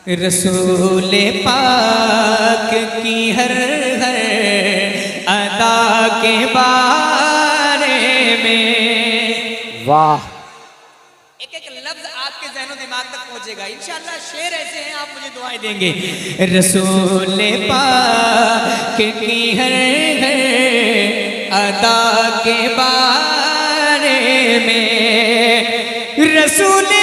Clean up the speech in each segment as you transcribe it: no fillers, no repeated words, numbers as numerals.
रसूल पाक की हर हर अदा के बारे में। वाह, एक एक लफ्ज आपके ज़हन दिमाग तक पहुंचेगा इंशाअल्लाह। शेर ऐसे हैं, आप मुझे दुआएं देंगे। रसूल पाक की हर हर अदा के बारे में, रसूल के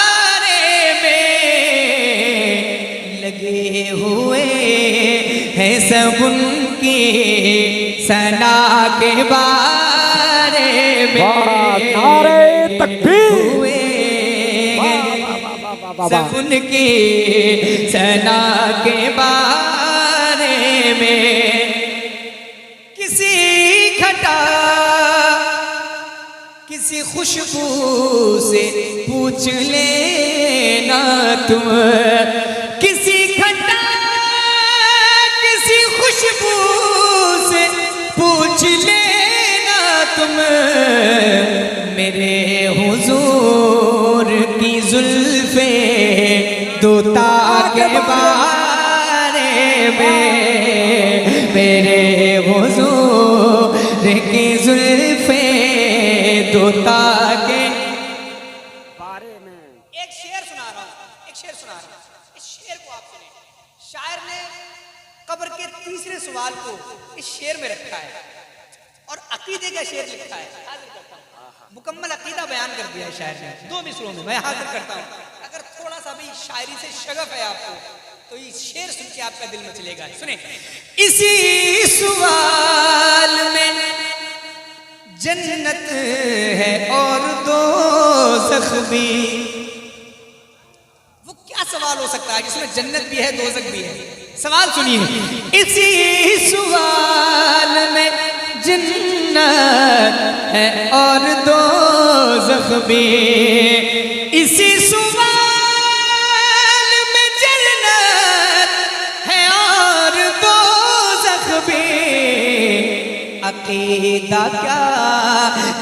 बारे में लगे हुए हैं सब उनकी सना के बारे में। नारे तकबीर, हुए सब उनकी सना के बारे में। किसी घटा किसी खुशबू से पूछ लेना तुम, किसी घटा किसी खुशबू से पूछ लेना तुम, मेरे हुजूर की जुल्फे दोता के बारे में, मेरे हुजूर की जुल्फे दोता के बारे में। एक शेर सुना रहा हूं, एक शेर सुना रहा हूं, इस शेर को आप सुने। शायर ने कब्र के तीसरे सवाल को इस शेर में रखा है और अकीदे का शेर लिखा है। हाजिर करता हूं, मुकम्मल अकीदा बयान कर दिया है शायर ने 2 मिसरों में। मैं हाजिर करता हूं, अगर थोड़ा सा भी शायरी से शगफ है आपको तो ये शेर सुन के आपका दिल मचलेगा। सुने। इसी सवाल में जन्नत है और दोज़ख भी। वो क्या सवाल हो सकता है जिसमें जन्नत भी है दोज़ख भी है? सवाल सुनिए। इसी सवाल में जन्नत है और दोज़ख भी, इसी सवाल में जन्नत है और दोज़ख भी। अकीदा क्या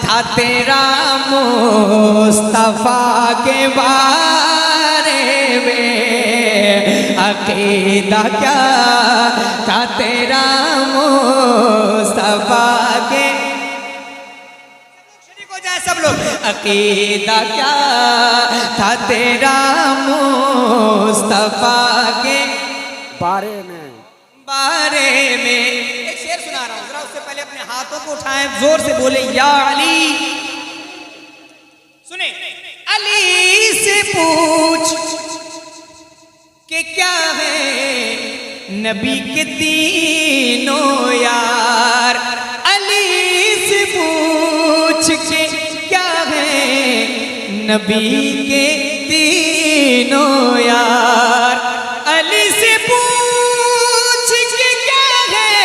था तेरा मुस्तफा के बारे में, अकीदा क्या था तेरा मुस्तफा के, शरीक हो जाए सब लोग। अकीदा क्या था तेरा मुस्तफा के बारे में, बारे में। एक शेर सुना रहा हूं, जरा उससे पहले अपने हाथों को उठाएं, जोर से बोले या अली। सुने। अली से पूछ के क्या है नबी के तीनों यार, अली से पूछ के क्या है नबी के तीनों यार, अली से पूछ के क्या है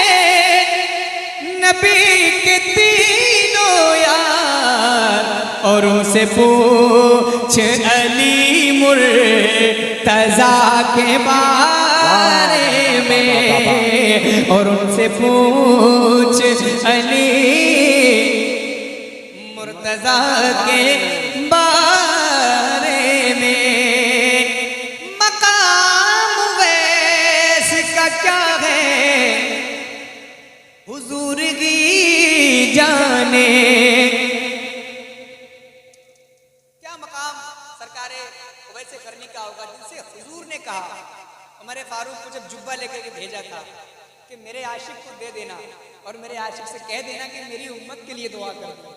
नबी के तीनों यार, और उनसे पूछ अली मुर्तज़ा के बारे में, और उनसे पूछ अली मुर्तज़ा के बारे में। मकाम वैस का क्या है हुजूर की जाने, क्या मकाम सरकारे वैसे करने का होगा जिनसे हुजूर ने कहा। हमारे फारूक को जब जुब्बा लेकर के भेजा था कि मेरे आशिक को दे देना और मेरे आशिक से कह देना कि मेरी उम्मत के लिए दुआ कर दो,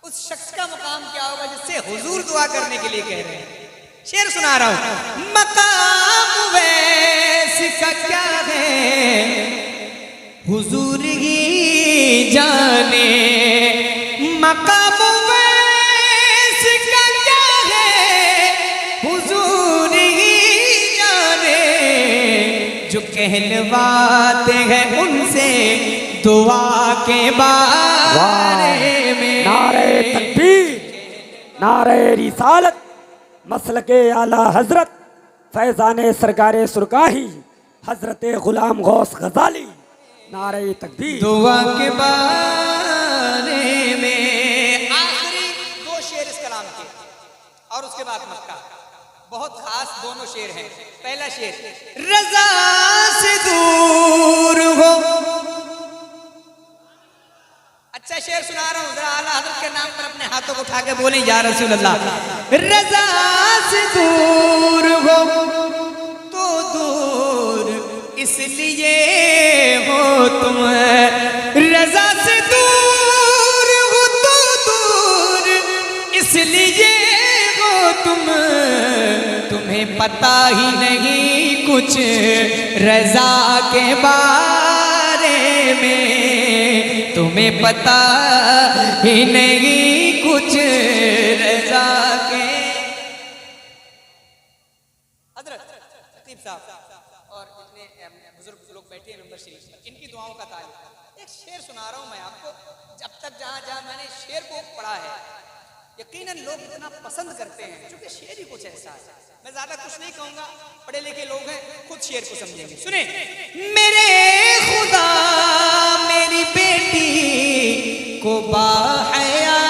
उस शख्स का मकाम क्या होगा जिससे हुजूर दुआ करने के लिए कह रहे हैं। शेर सुना रहा हूं। मकाम वैसे का क्या है हुजूर ही जाने, मकाम वैसे का क्या है हुजूर ही जाने, जो कहलवाते हैं उनसे दुआ के बारे में। नारे तकबीर, नारे रिसालत, मसलके आला हजरत फैजान सरकारे सुरकाही हजरत गुलाम गौस गजाली। नारे तकबीर। दुआ के बारे में शाम के, और उसके बाद मक्का। बहुत खास दोनों शेर हैं। पहला शेर, रजा से दूर हो। अच्छा शेर सुना रहा हूं, जरा आला हज़रत के नाम पर अपने हाथों को उठा के बोले या रसूल अल्लाह। रजा से दूर हो तो दूर इसलिए हो तुम, रजा से दूर हो तो दूर इसलिए हो तुम, तुम्हें पता ही नहीं कुछ रजा के बारे में, तुम्हें पता ही नहीं कुछ रजा के। हजरत खतीब साहब और जितने बुजुर्ग लोग बैठे हैं नंबर शरीफ पर, इनकी दुआओं का ताल्लुक। एक शेर सुना रहा हूं मैं आपको। जब तक जहां जहां मैंने शेर को पढ़ा है, यकीनन लोग इतना पसंद करते हैं क्योंकि शेर ही कुछ ऐसा है। मैं ज्यादा कुछ नहीं कहूंगा, पढ़े लिखे लोग हैं, खुद शेर को समझेंगे। सुने। मेरे खुदा मेरी बेटी को बाहया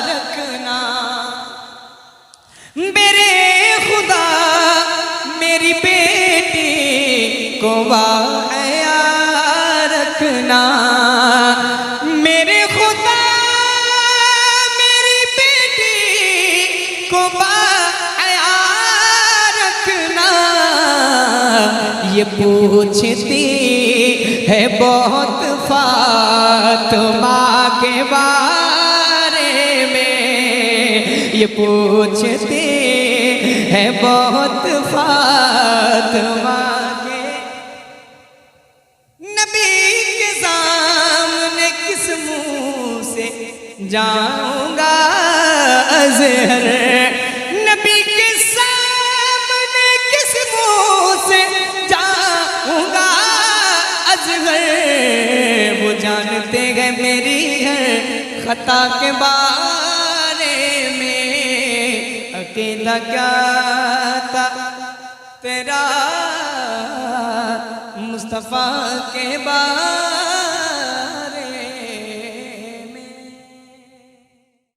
रखना, मेरे खुदा मेरी बेटी को बाहया रखना, मेरे खुदा मेरी बेटी को बाहया रखना। ये पूछती है बहुत फातिमा के बारे में, ये पूछती है बहुत फातिमा के। नबी के सामने किस मुंह से जाऊंगा अज़हर, नबी के सामने किस मुंह से जाऊंगा अज़हर। वो जानते हैं मेरी हर खता के बारे में, अकीदा क्या था तेरा मुस्तफ़ा के बारे